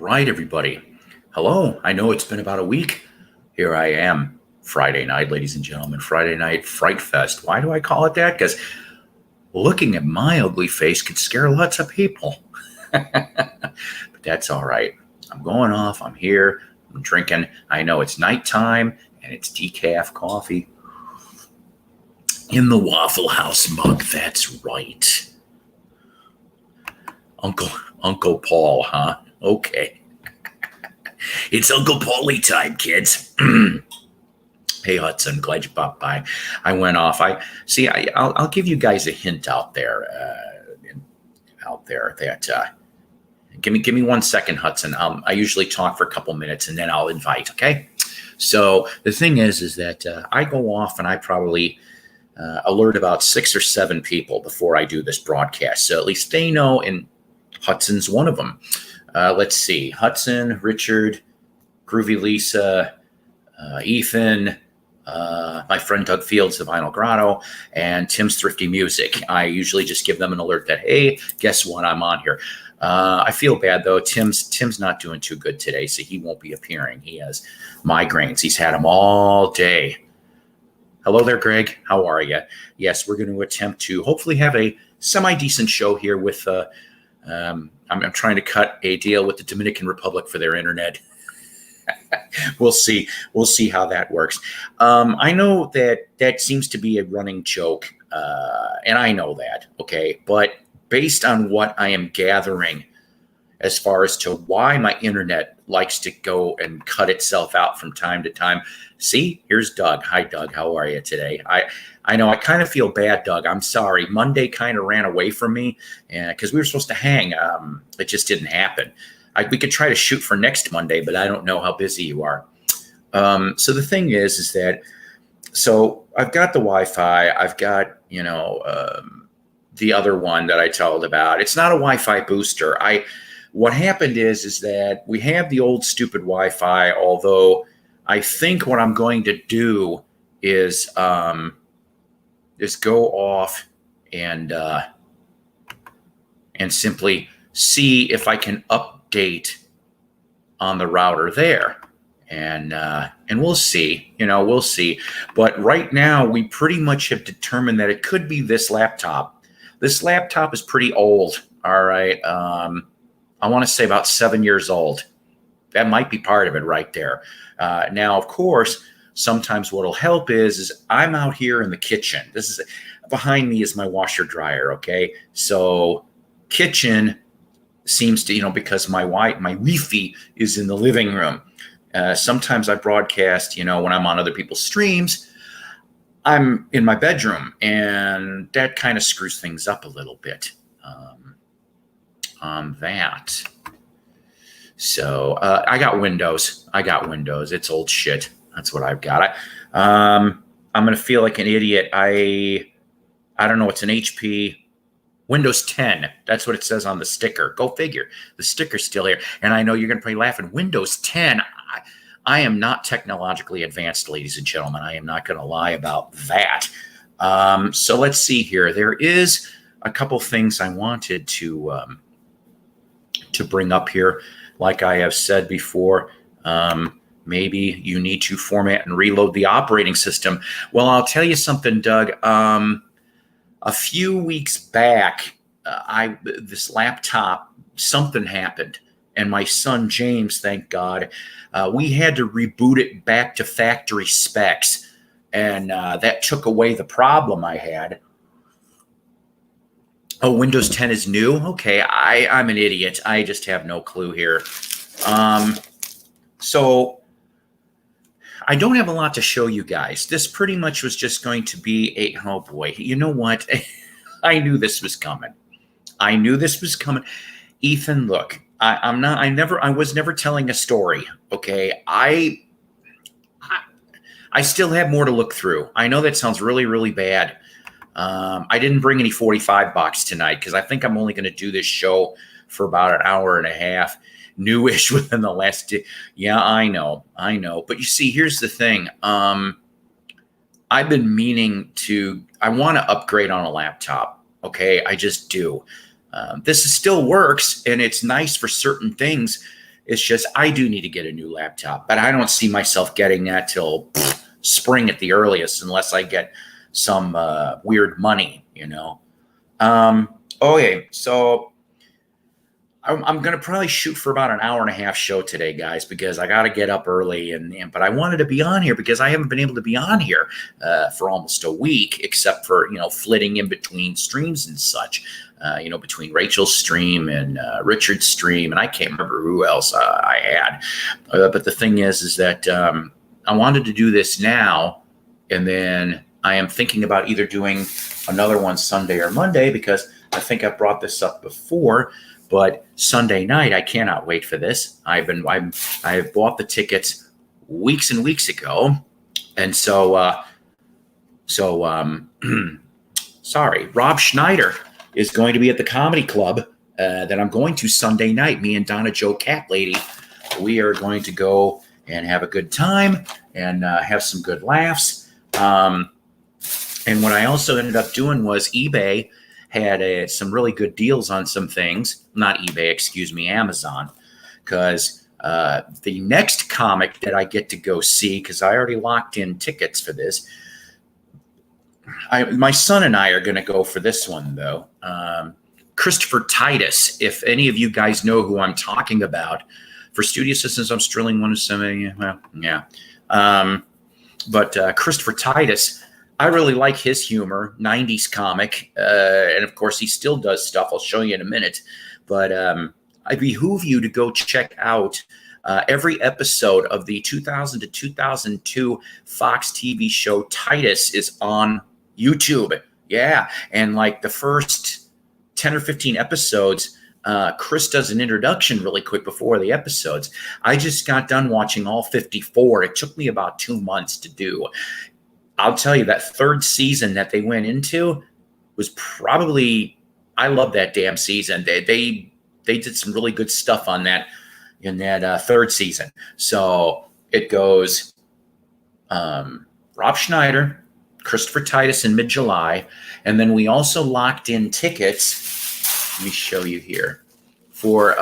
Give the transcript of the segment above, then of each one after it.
right, everybody. Hello. I know it's been about a week. Here I am. Friday night, ladies and gentlemen. Friday night Fright Fest. Why do I call it that? Because looking at my ugly face could scare lots of people. But that's all right. I'm going off. I'm here. I'm drinking. I know it's nighttime and it's decaf coffee in the Waffle House mug. That's right. Uncle Paul, huh? Okay. It's Uncle Paulie time, kids. Hey, Hudson, glad you popped by. I went off. I'll give you guys a hint out there. That give me 1 second, Hudson. I usually talk for a couple minutes and then I'll invite. Okay. So the thing is that I go off and I probably alert about 6 or 7 people before I do this broadcast. So at least they know, and Hudson's one of them. Let's see. Hudson, Richard, Groovy Lisa, Ethan, my friend Doug Fields of Vinyl Grotto, and Tim's Thrifty Music. I usually just give them an alert that, hey, guess what? I'm on here. I feel bad, though. Tim's not doing too good today, so he won't be appearing. He has migraines. He's had them all day. Hello there, Greg. How are you? Yes, we're going to attempt to hopefully have a semi-decent show here with I'm trying to cut a deal with the Dominican Republic for their internet. We'll see how that works. I know that seems to be a running joke, and I know that, okay? But based on what I am gathering as far as to why my internet likes to go and cut itself out from time to time. See, here's Doug. Hi, Doug. How are you today? I know I kind of feel bad, Doug. I'm sorry. Monday kind of ran away from me because we were supposed to hang. It just didn't happen. We could try to shoot for next Monday, but I don't know how busy you are. So the thing is that, so I've got the Wi-Fi. I've got, the other one that I told about. It's not a Wi-Fi booster. What happened is that we have the old stupid Wi-Fi, although I think what I'm going to do is go off and simply see if I can update on the router there, and we'll see. We'll see. But right now, we pretty much have determined that it could be this laptop. This laptop is pretty old. All right. I want to say about 7 years old. That might be part of it right there. Now, of course, sometimes what'll help is I'm out here in the kitchen. Behind me is my washer dryer. Okay. So kitchen seems to, because my Wi-Fi is in the living room. Sometimes I broadcast, when I'm on other people's streams, I'm in my bedroom, and that kind of screws things up a little bit on that. So I got Windows. It's old shit. That's what I've got. I'm going to feel like an idiot. I don't know. It's an HP Windows 10. That's what it says on the sticker. Go figure. The sticker's still here. And I know you're going to be laughing. Windows 10. I am not technologically advanced, ladies and gentlemen. I am not going to lie about that. So let's see here. There is a couple things I wanted to bring up here. Like I have said before, maybe you need to format and reload the operating system. Well, I'll tell you something, Doug. A few weeks back, this laptop, something happened. And my son, James, thank God, we had to reboot it back to factory specs. And that took away the problem I had. Oh, Windows 10 is new? Okay, I'm an idiot. I just have no clue here. So I don't have a lot to show you guys. This pretty much was just going to be oh boy, you know what? I knew this was coming. Ethan, look, I was never telling a story. Okay. I still have more to look through. I know that sounds really, really bad. I didn't bring any 45 bucks tonight because I think I'm only going to do this show for about an hour and a half. Newish within the last day. Yeah, I know. But you see, here's the thing. I've been meaning I want to upgrade on a laptop. Okay, I just do. This still works, and it's nice for certain things. It's just I do need to get a new laptop, but I don't see myself getting that till spring at the earliest, unless I get some weird money, Okay, so I'm going to probably shoot for about an hour and a half show today, guys, because I got to get up early. But I wanted to be on here because I haven't been able to be on here for almost a week, except for, flitting in between streams and such, between Rachel's stream and Richard's stream. And I can't remember who else I had. But the thing is that I wanted to do this now. And then I am thinking about either doing another one Sunday or Monday, because I think I brought this up before. But Sunday night, I cannot wait for this. I have bought the tickets weeks and weeks ago, and sorry, Rob Schneider is going to be at the comedy club that I'm going to Sunday night. Me and Donna Joe Cat Lady, we are going to go and have a good time and have some good laughs. And what I also ended up doing was eBay had some really good deals on some things. Not eBay, excuse me, Amazon. Because the next comic that I get to go see, because I already locked in tickets for this, my son and I are going to go for this one, though. Christopher Titus, if any of you guys know who I'm talking about. For studio assistants, I'm Sterling 170. Well, yeah. But Christopher Titus, I really like his humor, 90s comic. And of course, he still does stuff. I'll show you in a minute. But I behoove you to go check out every episode of the 2000 to 2002 Fox TV show Titus is on YouTube. Yeah. And like the first 10 or 15 episodes, Chris does an introduction really quick before the episodes. I just got done watching all 54. It took me about 2 months to do. I'll tell you, that third season that they went into was probably, I love that damn season. They did some really good stuff on that in that third season. So it goes Rob Schneider, Christopher Titus in mid-July, and then we also locked in tickets. Let me show you here for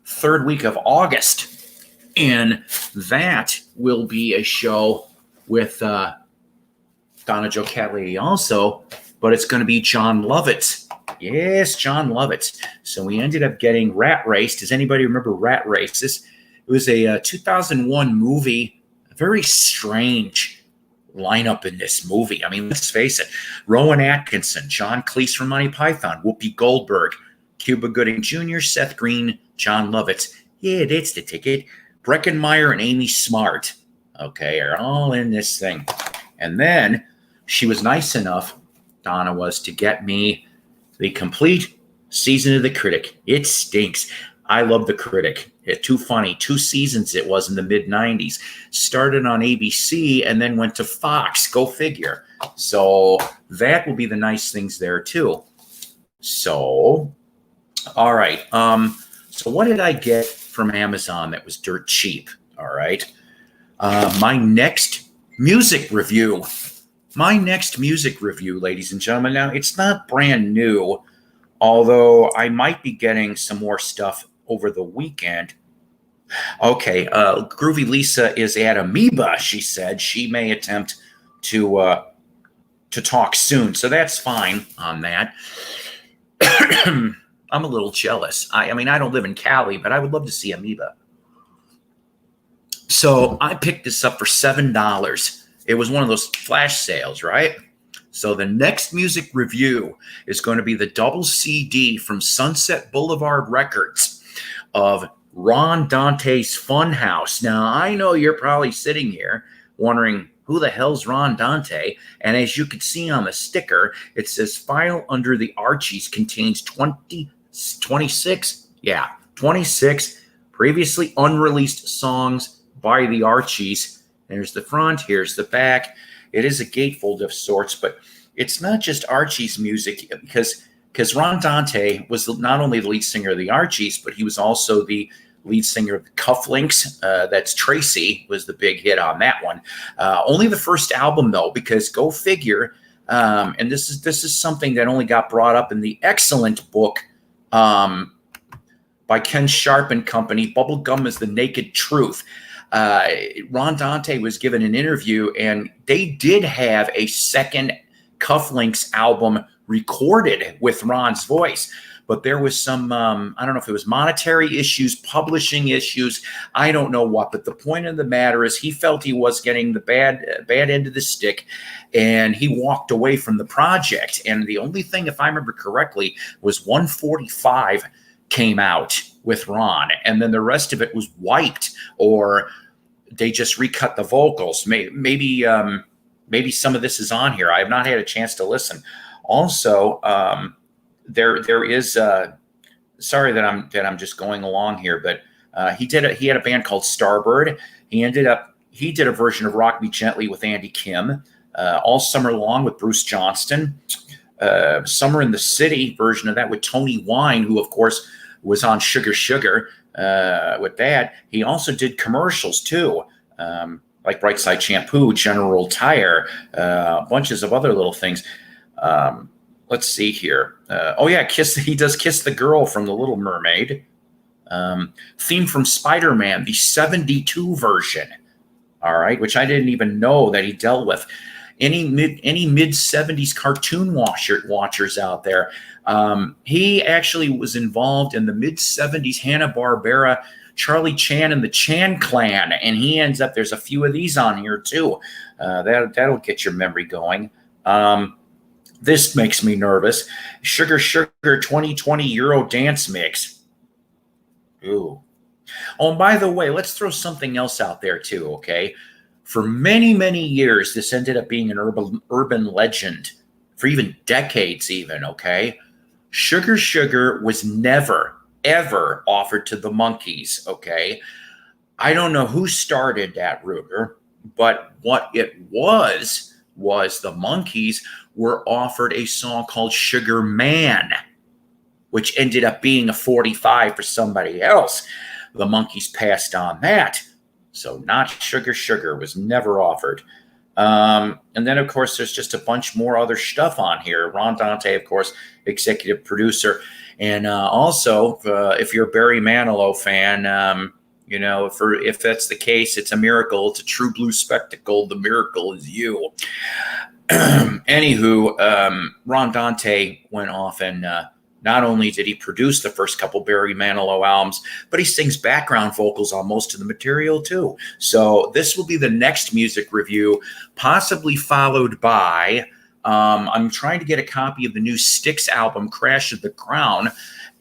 third week of August, and that will be a show with Donna Joe Cat Lady also, but it's going to be John Lovitz. Yes, John Lovitz. So we ended up getting Rat Race. Does anybody remember Rat Race? It was a 2001 movie, a very strange lineup in this movie. I mean, let's face it. Rowan Atkinson, John Cleese from Monty Python, Whoopi Goldberg, Cuba Gooding Jr., Seth Green, John Lovitz. Yeah, that's the ticket. Breckenmeyer and Amy Smart. Okay, are all in this thing. And then she was nice enough, Donna was, to get me the complete season of The Critic. It stinks. I love The Critic. It's too funny. 2 seasons it was in the mid-90s. Started on ABC and then went to Fox. Go figure. So that will be the nice things there too. So, all right. So what did I get from Amazon that was dirt cheap? All right. My next music review, ladies and gentlemen. Now, it's not brand new, although I might be getting some more stuff over the weekend. Okay, Groovy Lisa is at Amoeba, she said. She may attempt to talk soon, so that's fine on that. I'm a little jealous. I mean, I don't live in Cali, but I would love to see Amoeba. So I picked this up for $7. It was one of those flash sales, right? So the next music review is going to be the double CD from Sunset Boulevard Records of Ron Dante's Funhouse. Now, I know you're probably sitting here wondering, who the hell's Ron Dante? And as you can see on the sticker, it says file under the Archies contains 26 previously unreleased songs by the Archies. There's the front, here's the back. It is a gatefold of sorts, but it's not just Archies music, because Ron Dante was not only the lead singer of the Archies, but he was also the lead singer of the Cufflinks. That's Tracy was the big hit on that one. Only the first album, though, because go figure. And this is something that only got brought up in the excellent book by by Ken Sharp and Company. Bubblegum is the Naked Truth. Ron Dante was given an interview, and they did have a second Cufflinks album recorded with Ron's voice. But there was some, I don't know if it was monetary issues, publishing issues, I don't know what. But the point of the matter is he felt he was getting the bad end of the stick, and he walked away from the project. And the only thing, if I remember correctly, was 145 came out with Ron, and then the rest of it was wiped, or they just recut the vocals. Maybe some of this is on here. I have not had a chance to listen. Also, there is sorry that I'm just going along here, but he had a band called Starbird. He did a version of Rock Me Gently with Andy Kim, All Summer Long with Bruce Johnston, Summer in the City version of that with Tony Wine, who of course was on Sugar Sugar with that. He also did commercials too, like Brightside Shampoo, General Tire, bunches of other little things. Let's see here. He does Kiss the Girl from The Little Mermaid. Theme from Spider-Man, the 72 version. All right, which I didn't even know that he dealt with. Any mid-70s cartoon watchers out there. He actually was involved in the mid-70s Hanna-Barbera Charlie Chan and the Chan Clan, and he ends up, there's a few of these on here too. That'll get your memory going. This makes me nervous. Sugar Sugar 2020 Euro Dance Mix. Ooh. Oh, and by the way, let's throw something else out there too, okay? For many, many years, this ended up being an urban legend, for even decades even, okay? Sugar Sugar was never, ever offered to the Monkees, okay? I don't know who started that rumor, but what it was the Monkees were offered a song called Sugar Man, which ended up being a 45 for somebody else. The Monkees passed on that. So not Sugar Sugar, was never offered. And then, of course, there's just a bunch more other stuff on here. Ron Dante, of course, executive producer. And also, if you're a Barry Manilow fan, if that's the case, it's a miracle. It's a true blue spectacle. The miracle is you. Anywho, Ron Dante went off and not only did he produce the first couple Barry Manilow albums, but he sings background vocals on most of the material too. So this will be the next music review, possibly followed by, I'm trying to get a copy of the new Styx album, Crash of the Crown,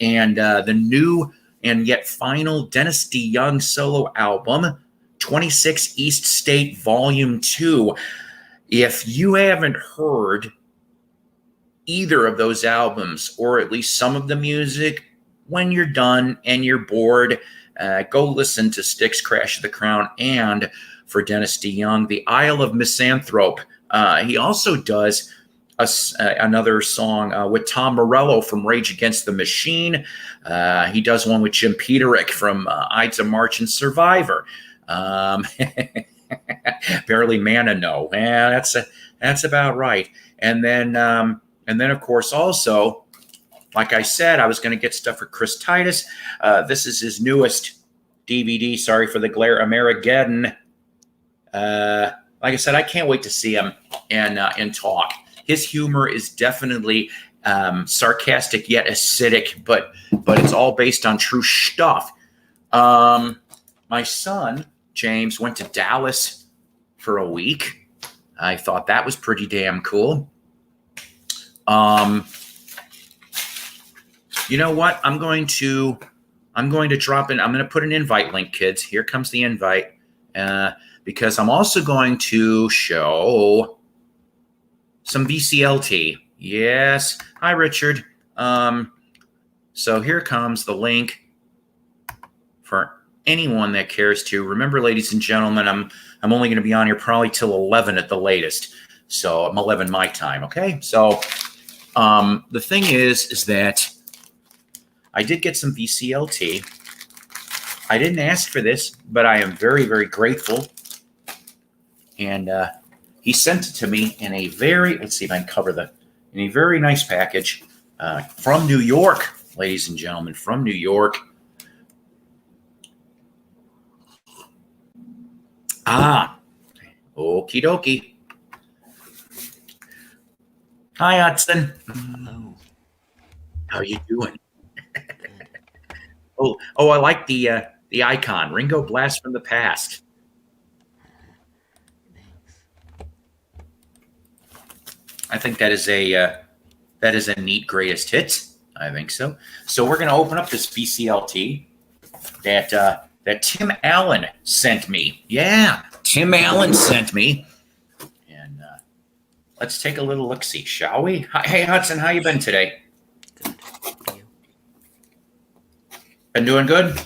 and the new and yet final Dennis DeYoung solo album, 26 East State Volume 2. If you haven't heard either of those albums, or at least some of the music, when you're done and you're bored, go listen to Styx, Crash of the Crown, and for Dennis DeYoung, The Isle of Misanthrope. He also does another song with Tom Morello from Rage Against the Machine. He does one with Jim Peterick from Ides of March and Survivor. Barely Mana No. Yeah, that's about right. And then of course also, like I said, I was going to get stuff for Chris Titus. This is his newest DVD. Sorry for the glare, Amerigeddon. Like I said, I can't wait to see him and talk. His humor is definitely sarcastic yet acidic, but it's all based on true stuff. My son James went to Dallas for a week. I thought that was pretty damn cool. You know what? I'm going to drop in. I'm going to put an invite link, kids. Here comes the invite, because I'm also going to show some VCLT. Yes. Hi, Richard. So here comes the link for anyone that cares to. Remember, ladies and gentlemen, I'm only going to be on here probably till 11 at the latest. So I'm 11 my time. Okay. So the thing is that I did get some VCLT. I didn't ask for this, but I am very, very grateful. And he sent it to me in a very, let's see if I can cover in a very nice package from New York, ladies and gentlemen, from New York. Ah, okie dokie. Hi, Hudson. Hello. How you doing? Good. Oh, I like the icon. Ringo Blast from the Past. Thanks. I think that is a neat greatest hits. I think so. So we're going to open up this BCLT that Tim Allen sent me. Yeah, Tim Allen sent me, and let's take a little look see, shall we? Hey Hudson, how you been today? Good. You? Been doing good.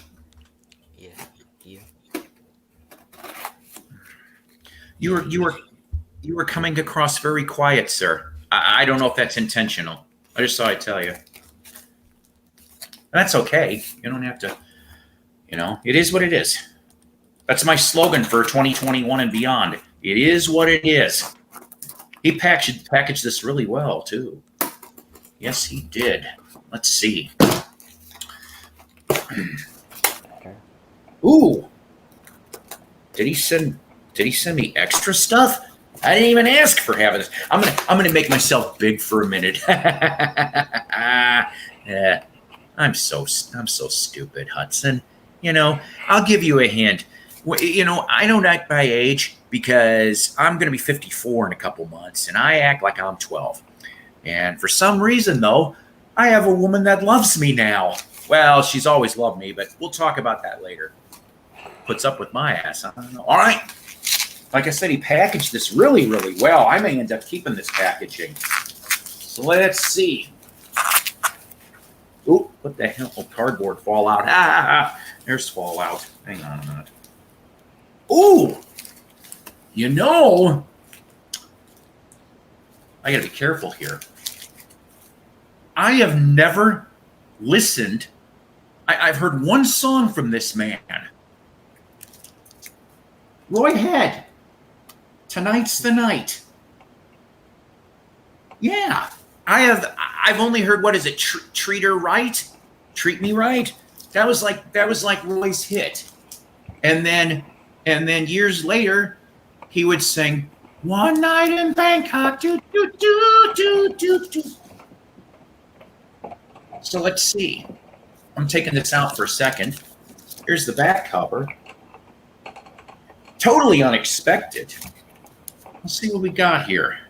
Yeah. You? You were coming across very quiet, sir. I don't know if that's intentional. I just thought I'd tell you. That's okay. You don't have to. It is what it is. That's my slogan for 2021 and beyond. It is what it is. He packaged this really well too. Yes, he did. Let's see. Ooh. Did he send me extra stuff? I didn't even ask for having this. I'm gonna make myself big for a minute. Yeah, I'm so stupid, Hudson. I'll give you a hint. I don't act my age because I'm gonna be 54 in a couple months, and I act like I'm 12. And for some reason, though, I have a woman that loves me now. Well, she's always loved me, but we'll talk about that later. Puts up with my ass. I don't know. All right. Like I said, he packaged this really, really well. I may end up keeping this packaging. So let's see. Ooh, what the hell? Oh, cardboard fallout. There's fallout. Hang on a minute. Ooh, I got to be careful here. I have never listened. I've heard one song from this man. Roy Head. Tonight's the Night. Yeah, I've only heard, what is it? Treat her right, treat me right. That was like Roy's hit, and then years later, he would sing "One Night in Bangkok." Do, do, do, do, do, do. So let's see. I'm taking this out for a second. Here's the back cover. Totally unexpected. Let's see what we got here.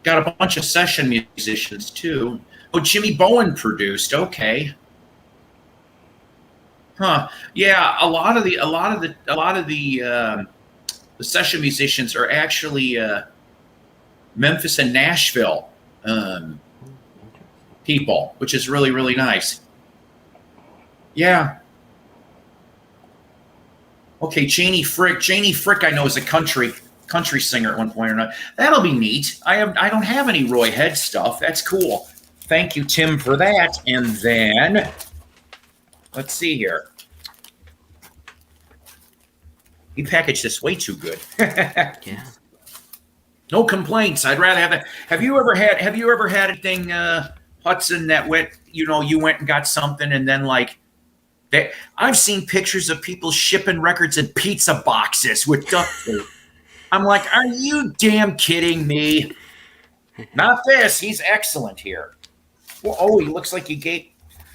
Got a bunch of session musicians too. Oh, Jimmy Bowen produced. Okay. Yeah, a lot of the session musicians are actually Memphis and Nashville people, which is really, really nice. Yeah. Okay, Janie Frick. Janie Frick, I know, is a country singer at one point or another. That'll be neat. I don't have any Roy Head stuff. That's cool. Thank you, Tim, for that. And then let's see here. He packaged this way too good. Yeah. No complaints. I'd rather have that. Have you ever had a thing, Hudson, that you went and got something and then I've seen pictures of people shipping records in pizza boxes with duct tape. I'm like, are you damn kidding me? Not this. He's excellent here. Well, he looks like he gave.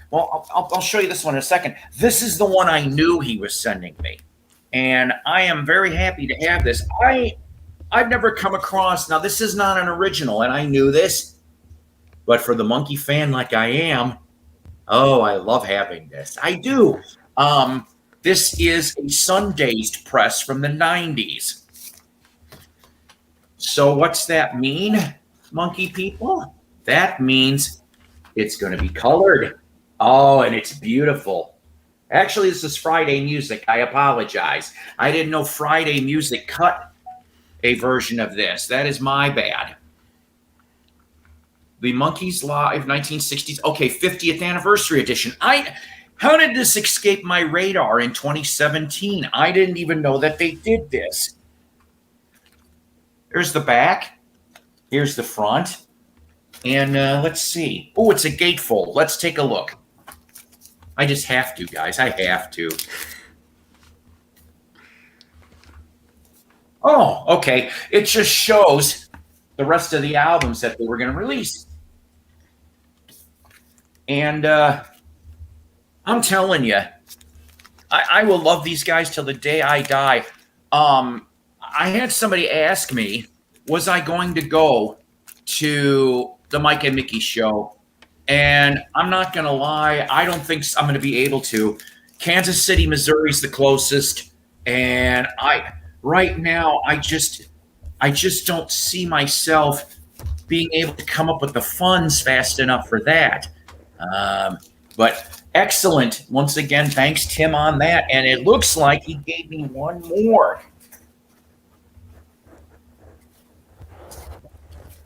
Well, I'll show you this one in a second. This is the one I knew he was sending me, and I am very happy to have this. I've never come across. Now, this is not an original, and I knew this, but for the monkey fan like I am, oh, I love having this. I do. This is a Sundazed press from the 90s. So what's that mean, monkey people? That means it's going to be colored. Oh, and it's beautiful. Actually, this is Friday Music. I apologize. I didn't know Friday Music cut a version of this. That is my bad. The Monkees Live 1960s. Okay, 50th anniversary edition. How did this escape my radar in 2017? I didn't even know that they did this. Here's the back. Here's the front. And let's see. Oh, it's a gatefold. Let's take a look. I just have to, guys. I have to. Oh, okay. It just shows the rest of the albums that they were going to release. And I'm telling you, I will love these guys till the day I die. I had somebody ask me, was I going to go to the Mike and Mickey show? And I'm not going to lie, I don't think I'm going to be able to. Kansas City, Missouri's the closest. And right now, I just don't see myself being able to come up with the funds fast enough for that. But excellent. Once again, thanks, Tim, on that. And it looks like he gave me one more.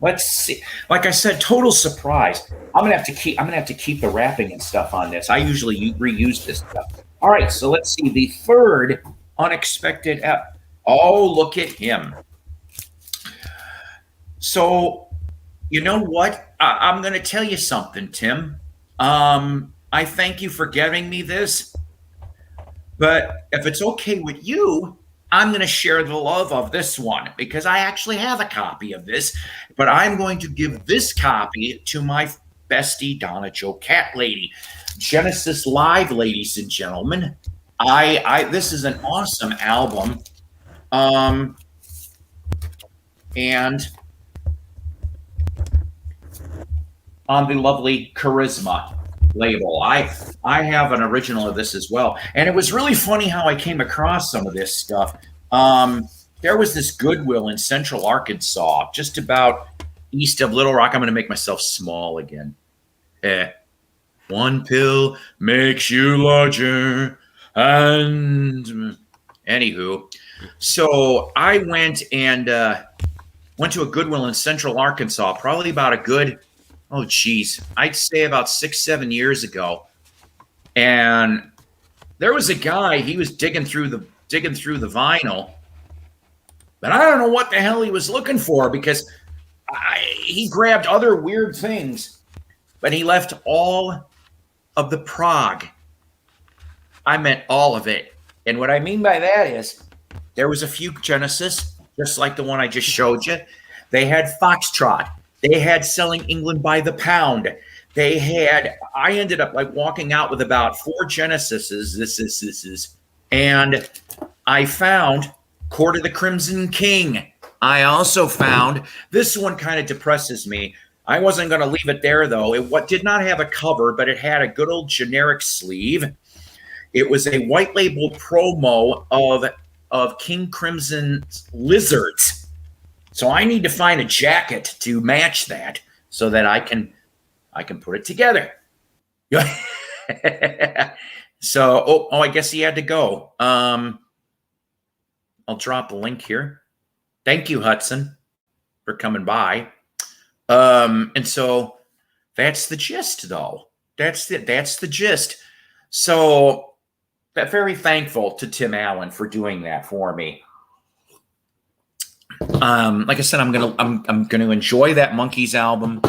Let's see. Like I said, total surprise. I'm gonna have to keep the wrapping and stuff on this. I usually reuse this stuff. All right, so let's see. The third unexpected. Oh, look at him. So, you know what? I'm gonna tell you something, Tim. I thank you for giving me this, but if it's okay with you, I'm going to share the love of this one because I actually have a copy of this, but I'm going to give this copy to my bestie, Donna Jo Cat Lady. Genesis Live, ladies and gentlemen. This is an awesome album. And on the lovely Charisma label. I have an original of this as well. And it was really funny how I came across some of this stuff. There was this Goodwill in Central Arkansas, just about east of Little Rock. I'm going to make myself small again. One pill makes you larger. And anywho, so I went to a Goodwill in Central Arkansas, probably about a good, oh, geez, I'd say about 6-7 years ago. And there was a guy, he was digging through the vinyl, but I don't know what the hell he was looking for because he grabbed other weird things, but he left all of the prog. I meant all of it. And what I mean by that is there was a few Genesis, just like the one I just showed you. They had Foxtrot. They had Selling England by the Pound. I ended up like walking out with about 4 Genesises. And I found Court of the Crimson King. I also found, this one kind of depresses me. I wasn't going to leave it there though. It did not have a cover, but it had a good old generic sleeve. It was a white label promo of King Crimson's Lizards. So I need to find a jacket to match that so that I can put it together. So, I guess he had to go. I'll drop a link here. Thank you, Hudson, for coming by. And so that's the gist, though. That's the gist. So very thankful to Tim Allen for doing that for me. Like I said, I'm gonna enjoy that Monkees album.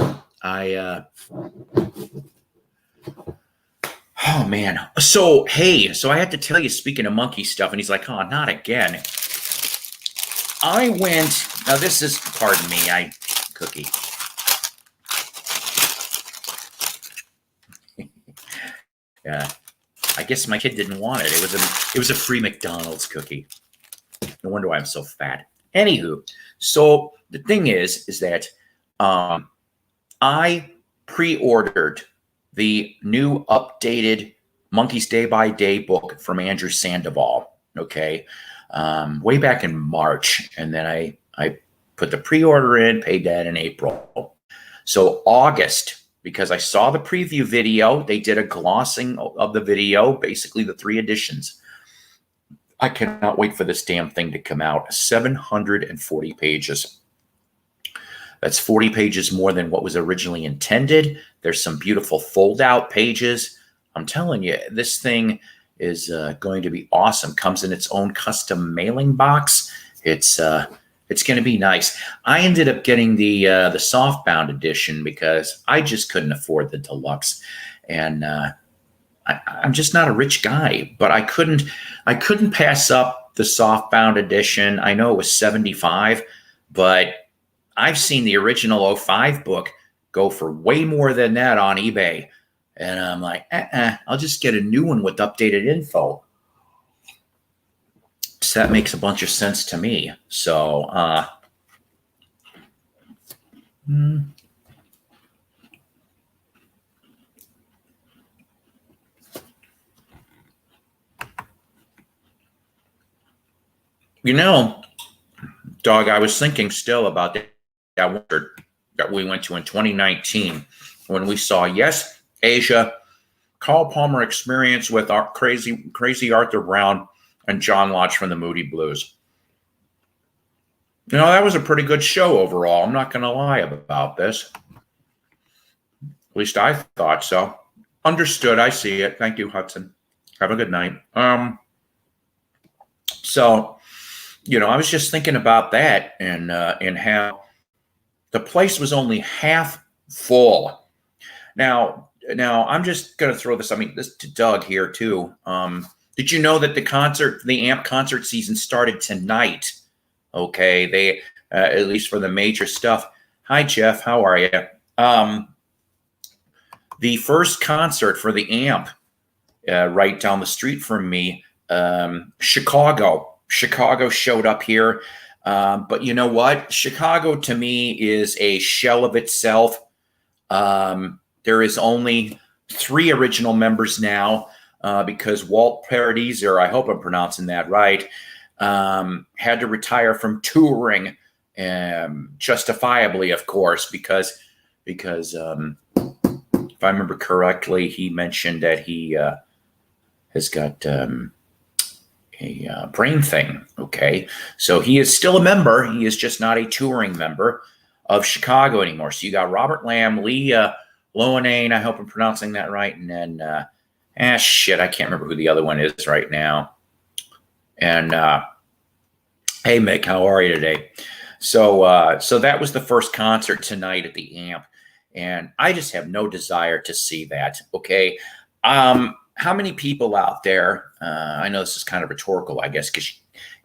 Oh man. So I had to tell you, speaking of monkey stuff, and he's like, oh, not again. I went, now this is, pardon me, cookie. Yeah. I guess my kid didn't want it. It was a free McDonald's cookie. No wonder why I'm so fat. Anywho, so the thing is that I pre-ordered the new updated Monkees Day by Day book from Andrew Sandoval. Okay, way back in March, and then I put the pre-order in, paid that in April. So August. Because I saw the preview video, they did a glossing of the video, basically the 3 editions. I cannot wait for this damn thing to come out. 740 pages. That's 40 pages more than what was originally intended. There's some beautiful fold-out pages. I'm telling you, this thing is going to be awesome. Comes in its own custom mailing box. It's It's going to be nice. I ended up getting the softbound edition because I just couldn't afford the deluxe, and I'm just not a rich guy. But I couldn't pass up the softbound edition. I know it was $75, but I've seen the original '05 book go for way more than that on eBay, and I'm like, I'll just get a new one with updated info. So that makes a bunch of sense to me. So, you know, Dog, I was thinking still about that concert that we went to in 2019 when we saw Yes, Asia, Carl Palmer Experience with our crazy Arthur Brown and John Lodge from the Moody Blues. That was a pretty good show overall. I'm not going to lie about this. At least I thought so. Understood. I see it. Thank you, Hudson. Have a good night. So, I was just thinking about that and how the place was only half full. Now I'm just going to throw this. I mean, this to Doug here too. Did you know that the AMP concert season started tonight? Okay, they at least for the major stuff. Hi, Jeff. How are you? The first concert for the AMP, right down the street from me, Chicago showed up here. But you know what? Chicago to me is a shell of itself. There is only 3 original members now. Because Walt Paradiser, I hope I'm pronouncing that right, had to retire from touring, justifiably, of course, because if I remember correctly, he mentioned that he has got a brain thing. Okay, so he is still a member. He is just not a touring member of Chicago anymore. So you got Robert Lamb, Lee Lohanane, I hope I'm pronouncing that right, and then I can't remember who the other one is right now. And hey, Mick, how are you today? So that was the first concert tonight at the AMP, and I just have no desire to see that. Okay, how many people out there? I know this is kind of rhetorical, I guess, because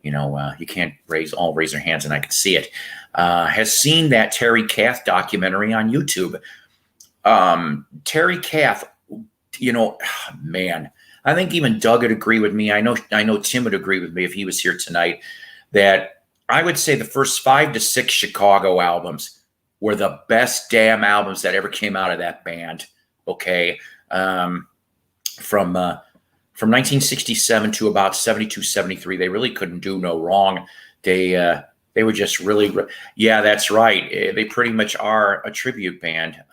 you can't raise their hands, and I can see it. Has seen that Terry Kath documentary on YouTube? Terry Kath. Man, I think even Doug would agree with me. I know Tim would agree with me if he was here tonight, that I would say the first 5 to 6 Chicago albums were the best damn albums that ever came out of that band. Okay. From 1967 to about 72, 73, they really couldn't do no wrong. They were just really, yeah, that's right. They pretty much are a tribute band.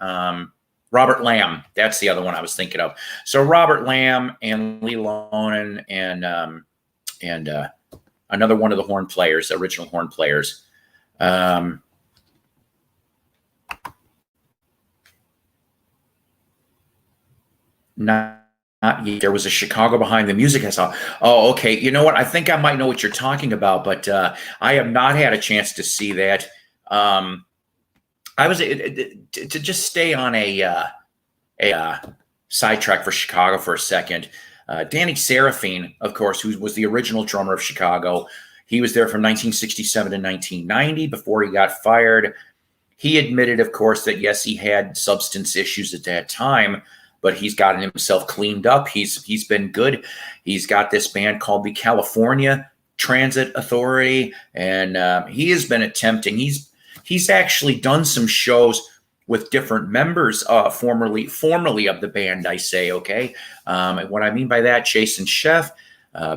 Robert Lamb, that's the other one I was thinking of. So Robert Lamb and Lee Lohanane and another one of the original horn players. Not yet. There was a Chicago Behind the Music I saw. Oh, okay. You know what? I think I might know what you're talking about, but I have not had a chance to see that. I was to just stay on a sidetrack for Chicago for a second. Danny Serafine, of course, who was the original drummer of Chicago, he was there from 1967 to 1990 before he got fired. He admitted, of course, that yes, he had substance issues at that time, but he's gotten himself cleaned up. He's been good. He's got this band called the California Transit Authority, and he has been attempting. He's actually done some shows with different members, formerly of the band, I say, okay? And what I mean by that, Jason Sheff,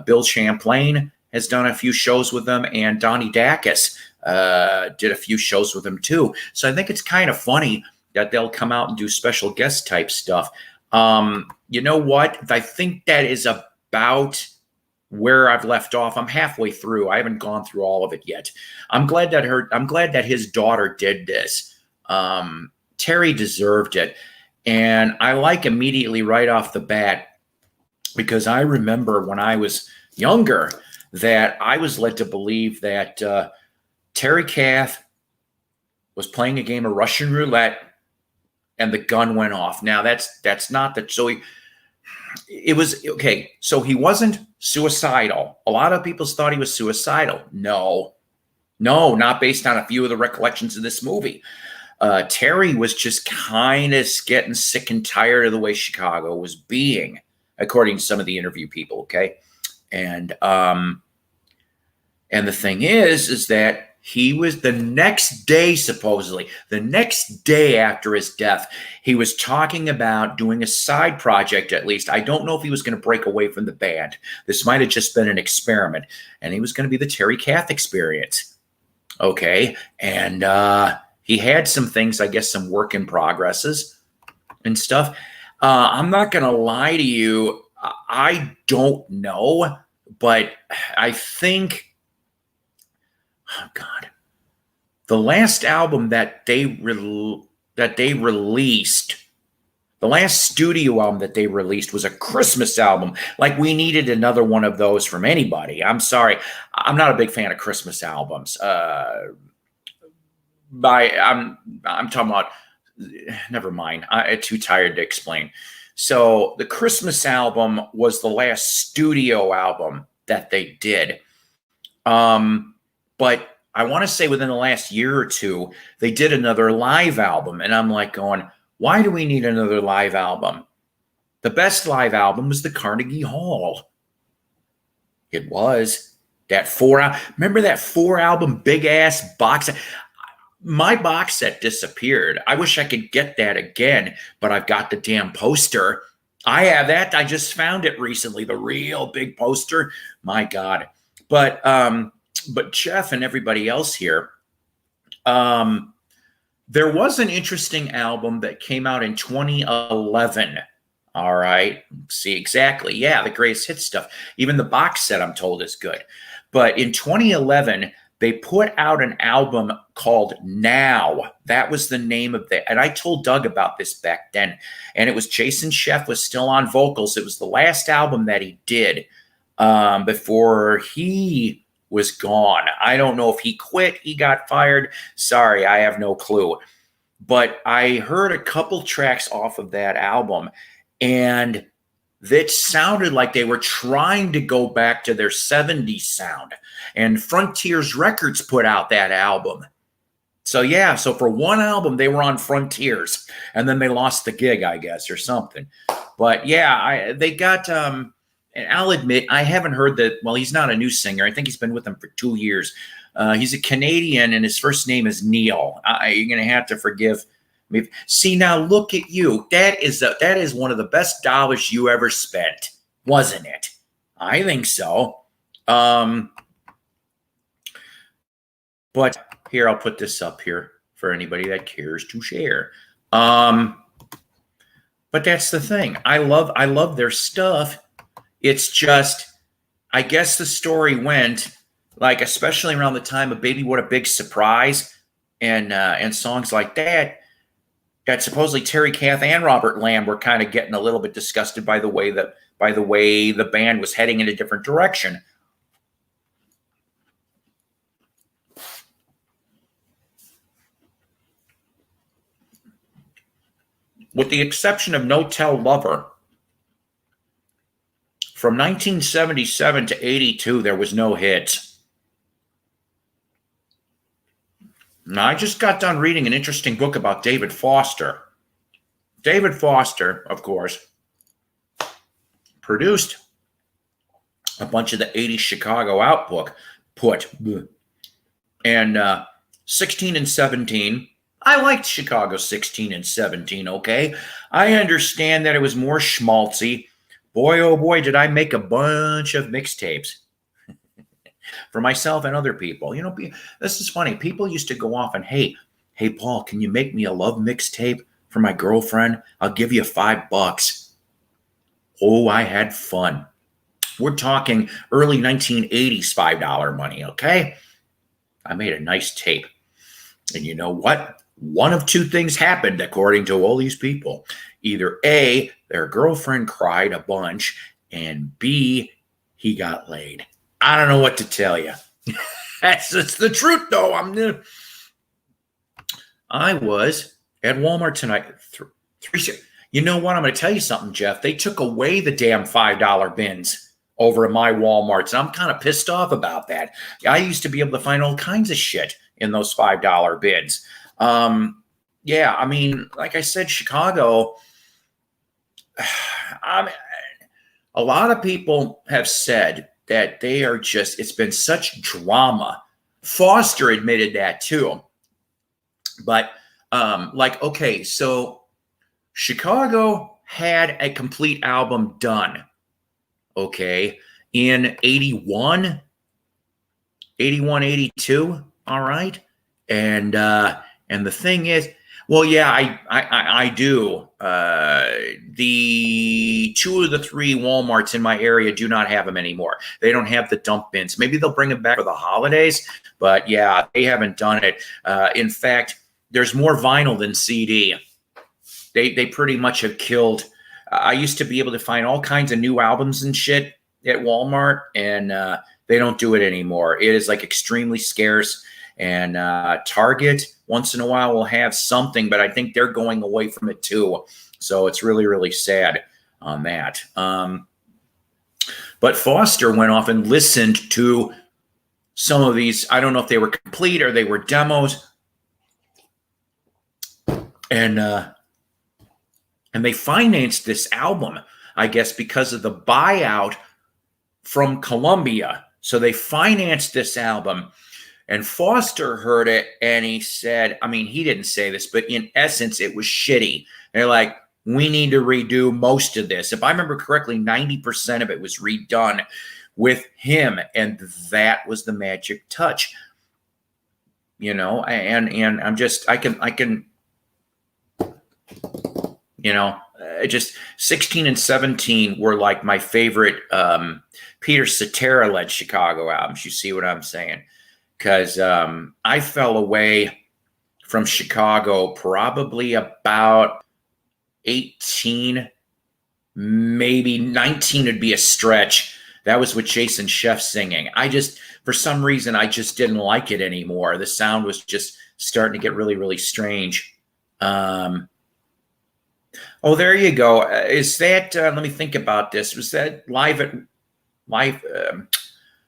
Bill Champlain has done a few shows with them, and Donnie Dacus did a few shows with them too. So I think it's kind of funny that they'll come out and do special guest type stuff. You know what? I think that is about where I've left off. I'm halfway through. I haven't gone through all of it yet. I'm glad that his daughter did this. Terry deserved it. And I like immediately right off the bat, because I remember when I was younger that I was led to believe that Terry Kath was playing a game of Russian roulette and the gun went off. Now that's not the, so it was okay. So he wasn't suicidal. A lot of people thought he was suicidal. No, not based on a few of the recollections of this movie. Terry was just kind of getting sick and tired of the way Chicago was being, according to some of the interview people. Okay. And the thing is that he was the next day, supposedly, the next day after his death, he was talking about doing a side project, at least. I don't know if he was going to break away from the band. This might have just been an experiment. And he was going to be the Terry Kath Experience. Okay. And he had some things, I guess, some work in progresses and stuff. I'm not going to lie to you. I don't know, but I think, oh God, the last album that they released, the last studio album that they released was a Christmas album. Like, we needed another one of those from anybody. I'm sorry, I'm not a big fan of Christmas albums. I'm talking about. Never mind. I'm too tired to explain. So the Christmas album was the last studio album that they did. But I want to say within the last year or two, they did another live album. And I'm like going, why do we need another live album? The best live album was the Carnegie Hall. It was. Remember that 4-album big ass box set? My box set disappeared. I wish I could get that again, but I've got the damn poster. I have that. I just found it recently, the real big poster. My God. But Jeff and everybody else here, there was an interesting album that came out in 2011. All right. See, exactly. Yeah, the greatest hits stuff. Even the box set, I'm told, is good. But in 2011, they put out an album called Now. That was the name of it. And I told Doug about this back then. And it was Jason Sheff was still on vocals. It was the last album that he did before he was gone. I don't know if he quit, he got fired. Sorry, I have no clue. But I heard a couple tracks off of that album, and that sounded like they were trying to go back to their 70s sound. And Frontiers Records put out that album. So yeah, so for one album, they were on Frontiers, and then they lost the gig, I guess, or something. But yeah, they got, and I'll admit, I haven't heard that, well, he's not a new singer. I think he's been with them for 2 years. He's a Canadian, and his first name is Neil. You're going to have to forgive me. See, now look at you. That is one of the best dollars you ever spent, wasn't it? I think so. But here, I'll put this up here for anybody that cares to share. But that's the thing. I love their stuff. It's just, I guess the story went, like, especially around the time of Baby What a Big Surprise and songs like that, that supposedly Terry Kath and Robert Lamb were kind of getting a little bit disgusted by the way the band was heading in a different direction. With the exception of No Tell Lover, from 1977 to 82, there was no hits. Now, I just got done reading an interesting book about David Foster. David Foster, of course, produced a bunch of the 80s Chicago output. And 16 and 17, I liked Chicago 16 and 17, okay? I understand that it was more schmaltzy. Boy, oh boy, did I make a bunch of mixtapes for myself and other people. You know, this is funny. People used to go off and, hey, Paul, can you make me a love mixtape for my girlfriend? I'll give you $5. Oh, I had fun. We're talking early 1980s $5 money, okay? I made a nice tape. And you know what? One of two things happened, according to all these people. Either A, their girlfriend cried a bunch, and B, he got laid. I don't know what to tell you. That's the truth, though. I was at Walmart tonight. You know what? I'm going to tell you something, Jeff. They took away the damn $5 bins over at my Walmarts, and I'm kind of pissed off about that. I used to be able to find all kinds of shit in those $5 bins. Yeah, I mean, like I said, Chicago. A lot of people have said that they are just, it's been such drama. Foster admitted that too. But like, okay, so Chicago had a complete album done, okay, in 81, 82, all right? And the thing is, well, yeah, I do. The 2 of the 3 Walmarts in my area do not have them anymore. They don't have the dump bins. Maybe they'll bring them back for the holidays, but yeah, they haven't done it. In fact, there's more vinyl than CD. They pretty much have killed. I used to be able to find all kinds of new albums and shit at Walmart, and they don't do it anymore. It is like extremely scarce. And Target once in a while will have something, but I think they're going away from it too. So it's really, really sad on that. But Foster went off and listened to some of these. I don't know if they were complete or they were demos. And they financed this album, I guess, because of the buyout from Columbia. So they financed this album. And Foster heard it, and he said, I mean, he didn't say this, but in essence, it was shitty. They're like, we need to redo most of this. If I remember correctly, 90% of it was redone with him, and that was the magic touch. You know, and I'm just, I can, you know, just 16 and 17 were like my favorite Peter Cetera-led Chicago albums. You see what I'm saying? Because I fell away from Chicago probably about 18, maybe 19 would be a stretch. That was with Jason Sheff singing. For some reason, I just didn't like it anymore. The sound was just starting to get really, really strange. Oh, there you go. Is that, let me think about this. Was that live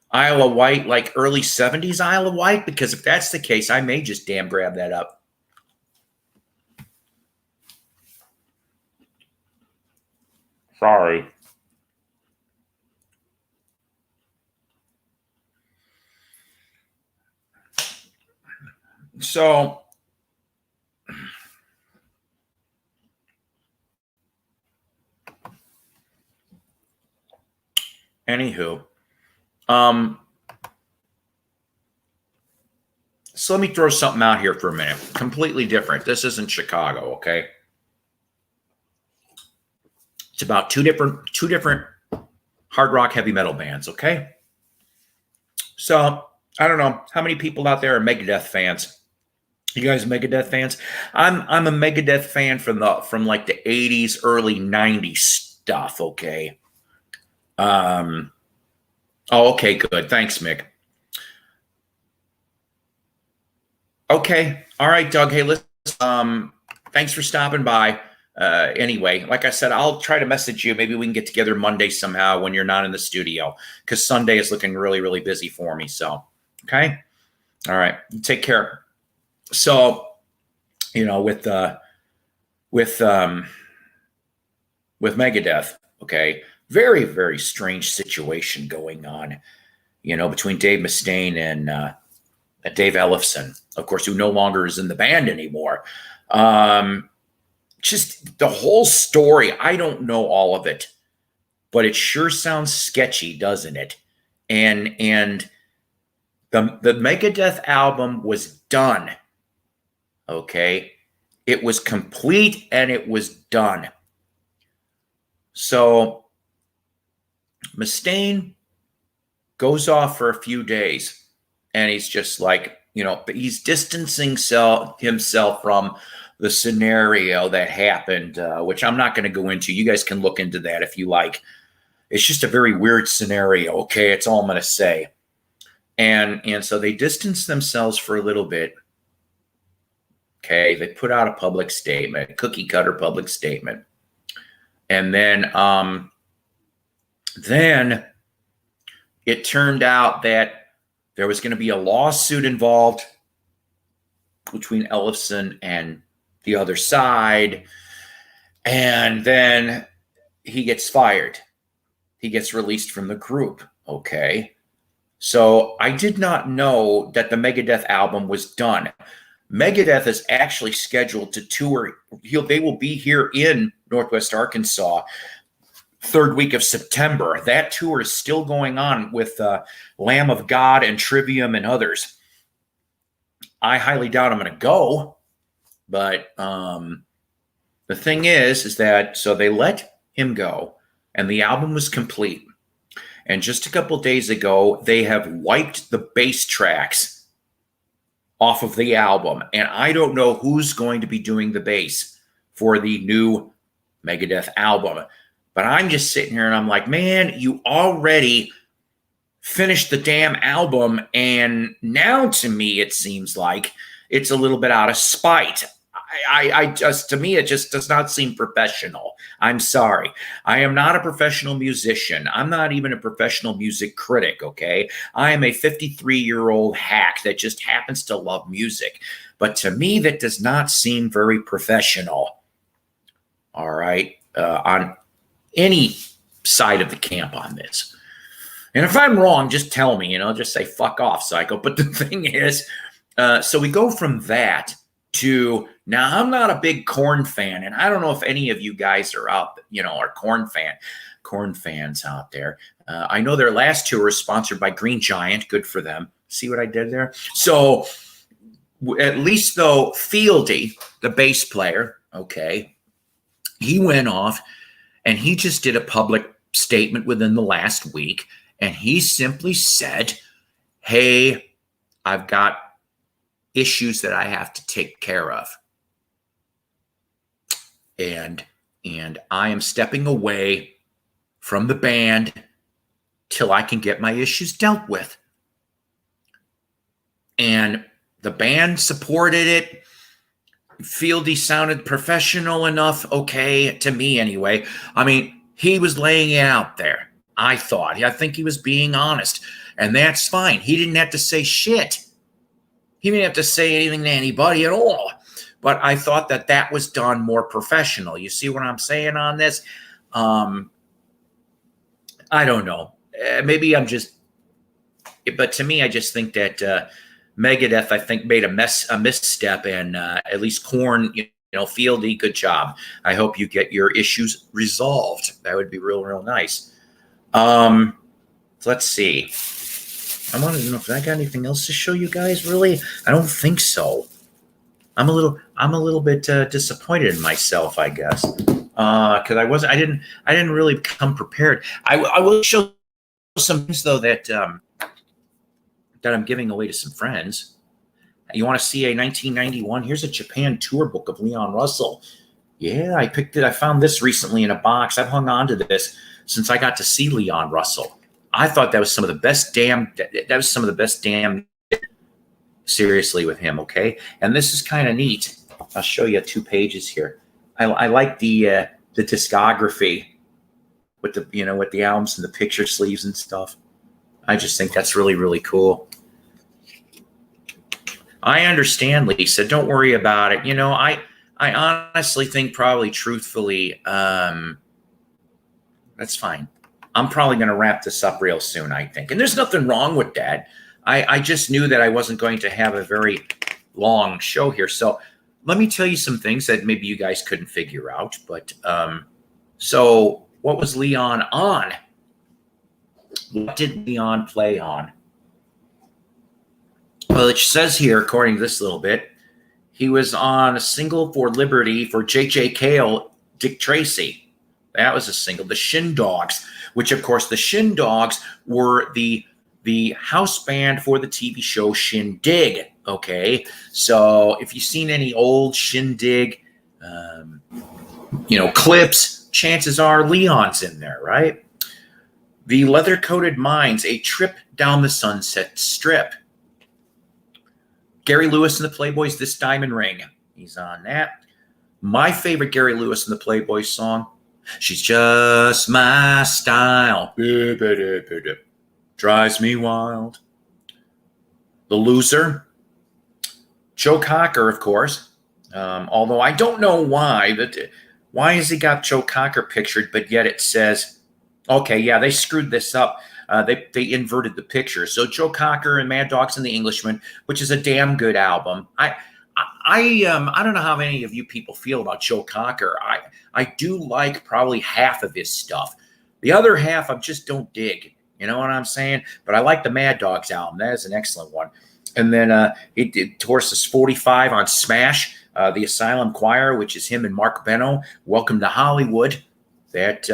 Isle of Wight, like early 70s Isle of Wight? Because if that's the case, I may just damn grab that up. Sorry. So, anywho, so let me throw something out here for a minute. Completely different. This isn't Chicago, okay? It's about two different hard rock heavy metal bands, okay? So I don't know how many people out there are Megadeth fans. You guys Megadeth fans? I'm a Megadeth fan from like the 80s, early 90s stuff, okay? Oh, okay, good. Thanks, Mick. Okay. All right, Doug. Hey, listen, thanks for stopping by. Anyway, like I said, I'll try to message you. Maybe we can get together Monday somehow when you're not in the studio, because Sunday is looking really, really busy for me. So, okay. All right. Take care. So, you know, with Megadeth, okay, very, very strange situation going on, you know, between Dave Mustaine and Dave Ellefson, of course, who no longer is in the band anymore. Just the whole story. I don't know all of it, but it sure sounds sketchy, doesn't it? And the Megadeth album was done. Okay. It was complete and it was done. So Mustaine goes off for a few days and he's just like, you know, he's distancing himself from the scenario that happened, which I'm not going to go into. You guys can look into that if you like. It's just a very weird scenario. Okay. It's all I'm going to say. And so they distanced themselves for a little bit. Okay, they put out a public statement, cookie cutter public statement. And then it turned out that there was going to be a lawsuit involved between Ellefson and the other side. And then he gets fired. He gets released from the group. Okay. So I did not know that the Megadeth album was done. Megadeth is actually scheduled to tour. They will be here in Northwest Arkansas third week of September. That tour is still going on with Lamb of God and Trivium and others. I highly doubt I'm going to go, but the thing is that so they let him go, and the album was complete. And just a couple days ago, they have wiped the bass tracks off of the album. And I don't know who's going to be doing the bass for the new Megadeth album. But I'm just sitting here and I'm like, man, you already finished the damn album. And now to me, it seems like it's a little bit out of spite. To me, it just does not seem professional. I'm sorry. I am not a professional musician. I'm not even a professional music critic, okay? I am a 53-year-old hack that just happens to love music. But to me, that does not seem very professional, all right, on any side of the camp on this. And if I'm wrong, just tell me, just say, fuck off, Psycho. But the thing is, so we go from that to now I'm not a big Korn fan, and I don't know if any of you guys are out, are Korn fans out there. I know their last tour was sponsored by Green Giant. Good for them. See what I did there? So at least though Fieldy, the bass player, okay, he went off and he just did a public statement within the last week, and he simply said, hey, I've got issues that I have to take care of. And I am stepping away from the band till I can get my issues dealt with. And the band supported it. Fieldy sounded professional enough, okay, to me anyway. I mean, he was laying it out there. I think he was being honest. And that's fine. He didn't have to say shit. He didn't have to say anything to anybody at all. But I thought that was done more professional. You see what I'm saying on this? I don't know. Maybe I'm just... But to me, I just think that Megadeth, I think, made a misstep. And at least Korn, Fieldy, good job. I hope you get your issues resolved. That would be real, real nice. Let's see. I wanted to know if I got anything else to show you guys. Really, I don't think so. I'm a little bit disappointed in myself, I guess, because I didn't really come prepared. I will show some things though that I'm giving away to some friends. You want to see a 1991? Here's a Japan tour book of Leon Russell. Yeah, I picked it. I found this recently in a box. I've hung on to this since I got to see Leon Russell. I thought that was some of the best damn seriously with him, okay? And this is kind of neat. I'll show you 2 pages here. I like the discography with the albums and the picture sleeves and stuff. I just think that's really, really cool. I understand, Lisa. Don't worry about it. I honestly think probably truthfully, that's fine. I'm probably going to wrap this up real soon, I think. And there's nothing wrong with that. I just knew that I wasn't going to have a very long show here. So let me tell you some things that maybe you guys couldn't figure out. But so what was Leon on? What did Leon play on? Well, it says here, according to this little bit, he was on a single for Liberty for J.J. Cale, Dick Tracy. That was a single. The Shin Dogs, which, of course, the Shin Dogs were the house band for the TV show Shindig. Okay, so if you've seen any old Shindig, clips, chances are Leon's in there, right? The Leather-Coated Mines, a trip Down the Sunset Strip. Gary Lewis and the Playboys, This Diamond Ring. He's on that. My favorite Gary Lewis and the Playboys song, She's Just My Style. Drives me wild. The Loser. Joe Cocker, of course. Although I don't know why. Why has he got Joe Cocker pictured, but yet it says, okay, yeah, they screwed this up. They inverted the picture. So Joe Cocker and Mad Dogs and the Englishman, which is a damn good album. I don't know how many of you people feel about Joe Cocker. I do like probably half of his stuff. The other half I just don't dig. You know what I'm saying? But I like the Mad Dogs album. That is an excellent one. And then he did Horses 45 on Smash, The Asylum Choir, which is him and Mark Beno. Welcome to Hollywood. That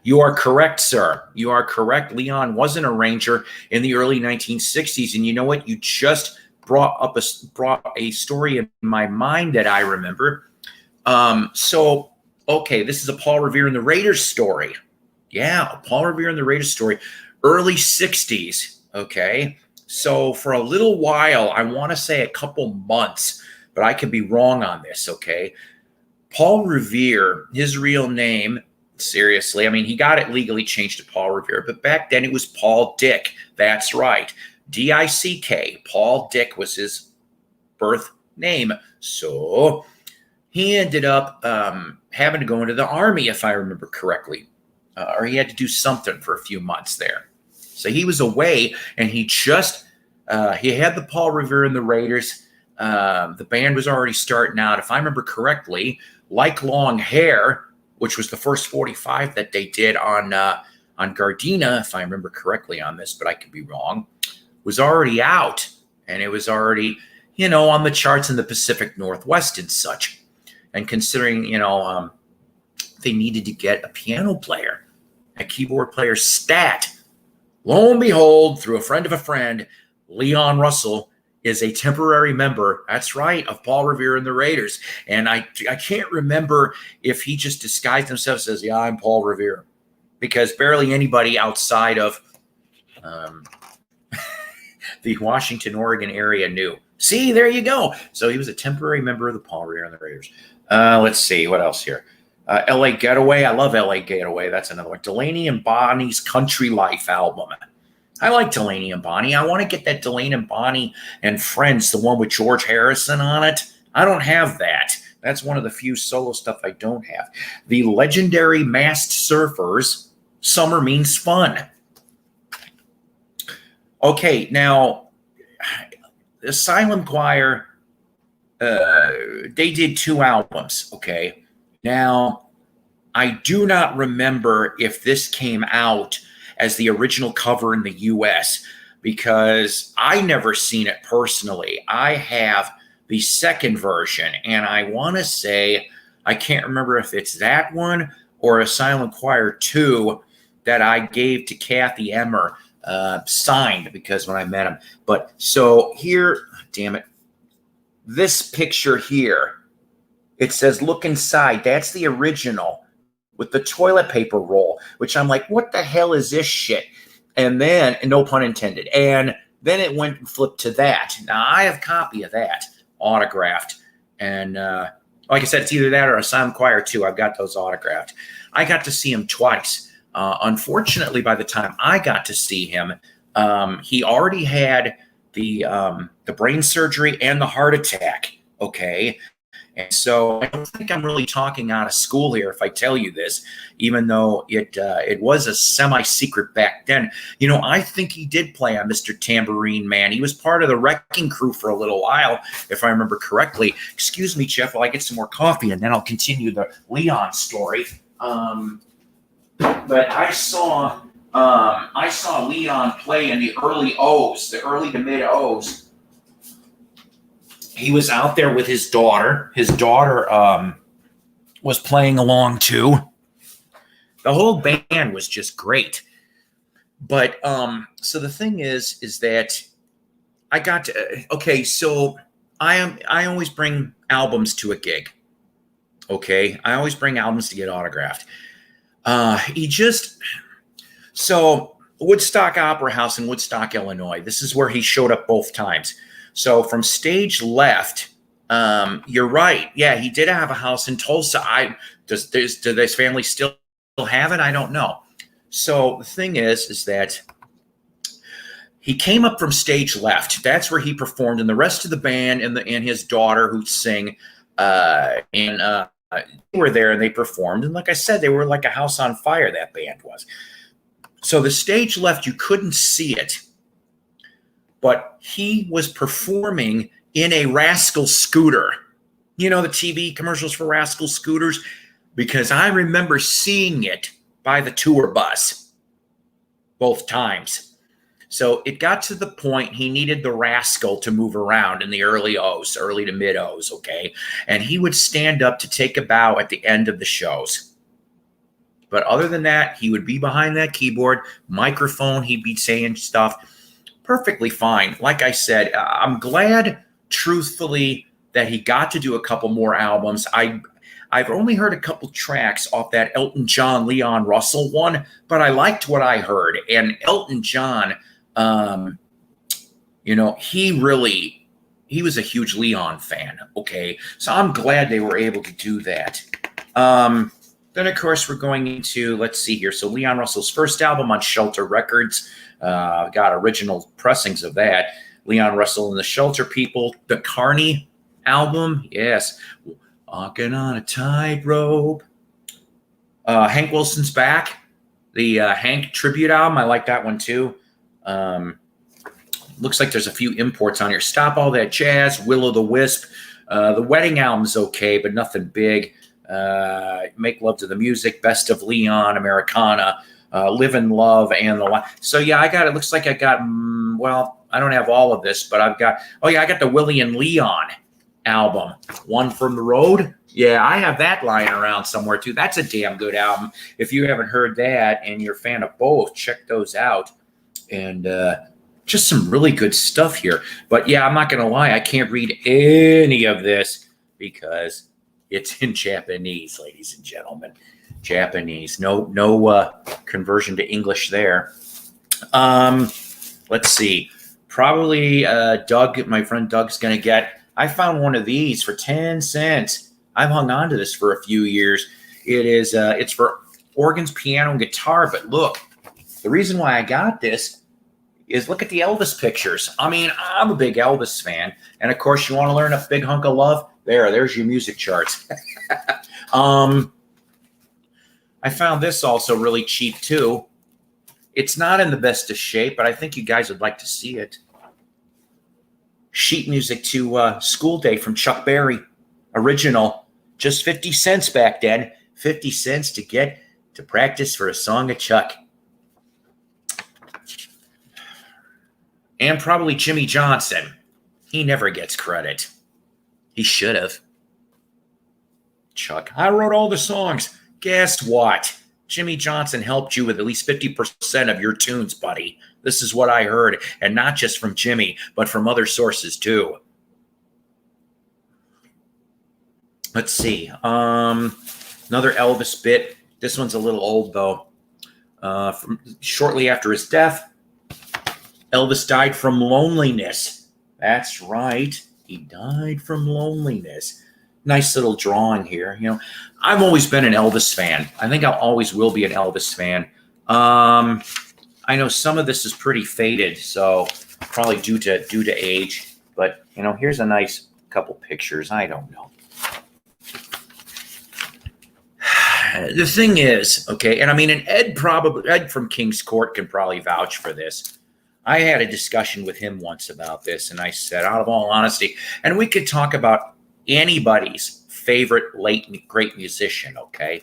you are correct, sir. You are correct. Leon was an arranger in the early 1960s. And you know what? You just brought a story in my mind that I remember. Okay, this is a Paul Revere and the Raiders story. Yeah, a Paul Revere and the Raiders story. Early 60s, okay? So for a little while, I want to say a couple months, but I could be wrong on this, okay? Paul Revere, his real name, seriously, I mean, he got it legally changed to Paul Revere, but back then it was Paul Dick. That's right. D-I-C-K. Paul Dick was his birth name. So he ended up having to go into the Army, if I remember correctly. Or he had to do something for a few months there. So he was away, and he just he had the Paul Revere and the Raiders. The band was already starting out. If I remember correctly, Like Long Hair, which was the first 45 that they did on Gardena, if I remember correctly on this, but I could be wrong, was already out. And it was already, on the charts in the Pacific Northwest and such. And considering, they needed to get a piano player, a keyboard player stat. Lo and behold, through a friend of a friend, Leon Russell is a temporary member, that's right, of Paul Revere and the Raiders. And I can't remember if he just disguised himself as, yeah, I'm Paul Revere. Because barely anybody outside of the Washington, Oregon area knew. See, there you go. So he was a temporary member of the Paul Revere and the Raiders. Let's see, what else here? L.A. Getaway. I love L.A. Getaway. That's another one. Delaney and Bonnie's Country Life album. I like Delaney and Bonnie. I want to get that Delaney and Bonnie and Friends, the one with George Harrison on it. I don't have that. That's one of the few solo stuff I don't have. The legendary Masked Surfers, Summer Means Fun. Okay, now, the Asylum Choir, they did 2 albums, okay? Now, I do not remember if this came out as the original cover in the U.S. because I never seen it personally. I have the second version, and I want to say, I can't remember if it's that one or Asylum Choir 2 that I gave to Kathy Emmer, signed because when I met him. But so here, damn it, this picture here, it says, look inside. That's the original with the toilet paper roll, which I'm like, what the hell is this shit? And then, and no pun intended, and then it went and flipped to that. Now, I have a copy of that, autographed. And like I said, it's either that or Asylum Choir 2. I've got those autographed. I got to see him twice. Unfortunately, by the time I got to see him, he already had the brain surgery and the heart attack, okay? And so I don't think I'm really talking out of school here if I tell you this, even though it was a semi-secret back then. I think he did play on Mr. Tambourine Man. He was part of the Wrecking Crew for a little while, if I remember correctly. Excuse me, Jeff, while I get some more coffee, and then I'll continue the Leon story. But I saw Leon play in the early O's, the early to mid O's. He was out there with his daughter. His daughter was playing along too. The whole band was just great. But so the thing is that I got to okay. So I always bring albums to a gig. Okay, I always bring albums to get autographed. So Woodstock Opera House in Woodstock, Illinois. This is where he showed up both times. So from stage left, you're right. Yeah, he did have a house in Tulsa. Does this family still have it? I don't know. So the thing is that he came up from stage left. That's where he performed, and the rest of the band and his daughter who sing were there, and they performed. And like I said, they were like a house on fire. That band was. So the stage left, you couldn't see it, but he was performing in a Rascal scooter. You know, the TV commercials for Rascal scooters, because I remember seeing it by the tour bus both times. So it got to the point he needed the Rascal to move around in the early to mid O's, okay? And he would stand up to take a bow at the end of the shows. But other than that, he would be behind that keyboard, microphone, he'd be saying stuff perfectly fine. Like I said, I'm glad, truthfully, that he got to do a couple more albums. I've only heard a couple tracks off that Elton John, Leon Russell one, but I liked what I heard. And Elton John, he was a huge Leon fan, okay? So I'm glad they were able to do that. Then, of course, we're going into, let's see here. So Leon Russell's first album on Shelter Records, got original pressings of that. Leon Russell and the Shelter People, the Carney album, yes. Walking on a Tightrope. Hank Wilson's Back, the Hank tribute album. I like that one too. Looks like there's a few imports on here. Stop All That Jazz, Will-O-the-Wisp. The Wedding album's okay, but nothing big. Make Love to the Music, Best of Leon, Americana, Live in Love, and the so yeah, it looks like I got I don't have all of this, but I got the Willie and Leon album, One from the Road. Yeah, I have that lying around somewhere too. That's a damn good album. If you haven't heard that and you're a fan of both, check those out. And just some really good stuff here. But yeah, I'm not gonna lie, I can't read any of this because it's in Japanese, ladies and gentlemen. Japanese. No conversion to English there. Let's see. Probably Doug, my friend Doug's gonna get. I found one of these for 10 cents. I've hung on to this for a few years. It's for organs, piano, and guitar. But look, the reason why I got this is look at the Elvis pictures. I mean, I'm a big Elvis fan. And of course, you want to learn a big hunk of love? There's your music charts. I found this also really cheap too. It's not in the best of shape, but I think you guys would like to see it. Sheet music to School Day from Chuck Berry. Original. Just 50 cents back then. 50 cents to get to practice for a song of Chuck. And probably Jimmy Johnson. He never gets credit. He should have. Chuck, I wrote all the songs. Guess what? Jimmy Johnson helped you with at least 50% of your tunes, buddy. This is what I heard, and not just from Jimmy, but from other sources too. Let's see. Another Elvis bit. This one's a little old, though. Shortly after his death, Elvis died from loneliness. That's right. He died from loneliness. Nice little drawing here. You know, I've always been an Elvis fan. I think I always will be an Elvis fan. I know some of this is pretty faded, so probably due to age. But you know, here's a nice couple pictures. I don't know. The thing is, okay, and I mean, and Ed from King's Court can probably vouch for this. I had a discussion with him once about this, and I said, out of all honesty, and we could talk about anybody's favorite late great musician, okay,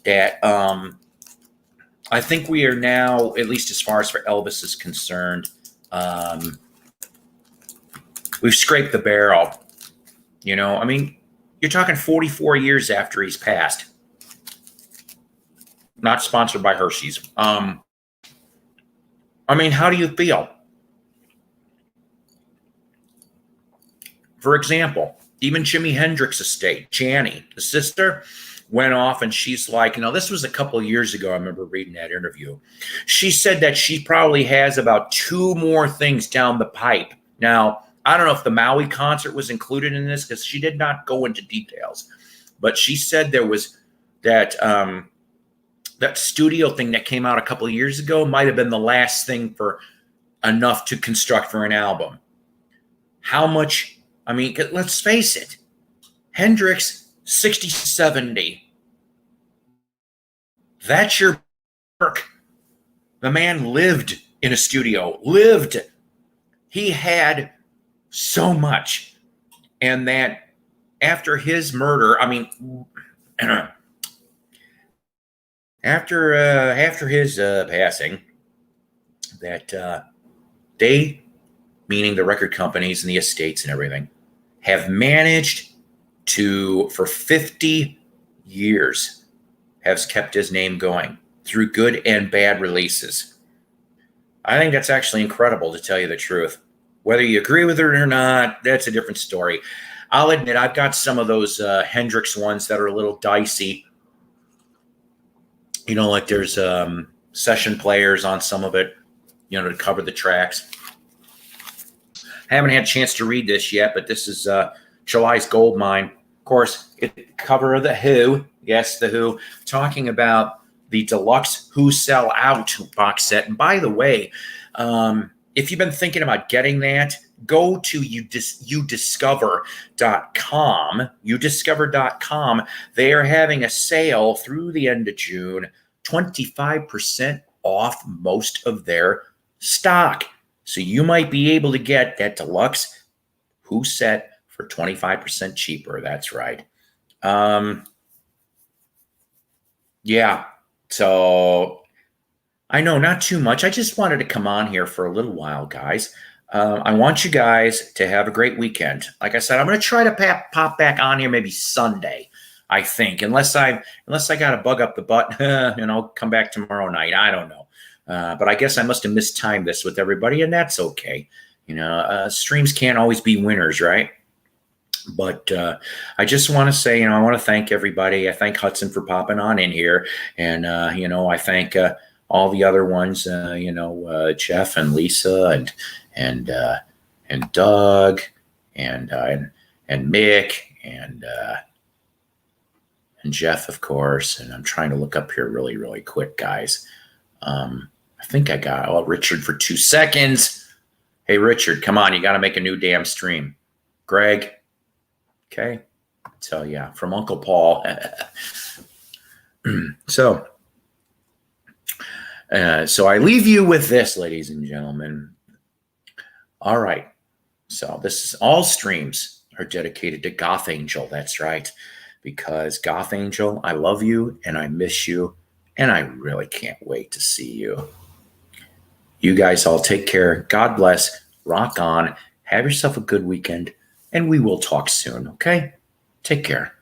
that I think we are now, at least as far as for Elvis is concerned, we've scraped the barrel. You know, I mean, you're talking 44 years after he's passed. Not sponsored by Hershey's. I mean, how do you feel? For example, even Jimi Hendrix's estate, Janis, the sister, went off and she's like, this was a couple of years ago. I remember reading that interview. She said that she probably has about 2 more things down the pipe. Now, I don't know if the Maui concert was included in this because she did not go into details, but she said there was that that studio thing that came out a couple of years ago might have been the last thing for enough to construct for an album. How much? I mean, let's face it. Hendrix, 60, 70. That's your work. The man lived in a studio, lived. He had so much. And that after his murder, I mean, after his passing, that they, meaning the record companies and the estates and everything, have managed to, for 50 years, has kept his name going through good and bad releases. I think that's actually incredible, to tell you the truth. Whether you agree with it or not, that's a different story. I'll admit I've got some of those Hendrix ones that are a little dicey. Like there's session players on some of it, to cover the tracks. I haven't had a chance to read this yet, but this is July's Gold Mine. Of course, it's the cover of The Who. Yes, The Who, talking about the deluxe Who Sell Out box set. And by the way, if you've been thinking about getting that, go to udiscover.com. Udiscover.com. They are having a sale through the end of June, 25% off most of their stock. So you might be able to get that deluxe Who set for 25% cheaper. That's right. Yeah. So I know, not too much. I just wanted to come on here for a little while, guys. I want you guys to have a great weekend. Like I said, I'm going to try to pop back on here maybe Sunday, I think, unless I got to bug up the butt, come back tomorrow night. I don't know. But I guess I must have mistimed this with everybody, and that's okay. Streams can't always be winners, right? But I just want to say, I want to thank everybody. I thank Hudson for popping on in here. And, I thank all the other ones, Jeff and Lisa and Doug and Mick and Jeff, of course. And I'm trying to look up here really, really quick, guys. I think I got Richard for 2 seconds. Hey, Richard, come on. You got to make a new damn stream. Greg. Okay. So, yeah, from Uncle Paul. So I leave you with this, ladies and gentlemen. All right. So this is all streams are dedicated to Goth Angel. That's right. Because Goth Angel, I love you and I miss you. And I really can't wait to see you. You guys all take care. God bless. Rock on. Have yourself a good weekend. And we will talk soon, okay? Take care.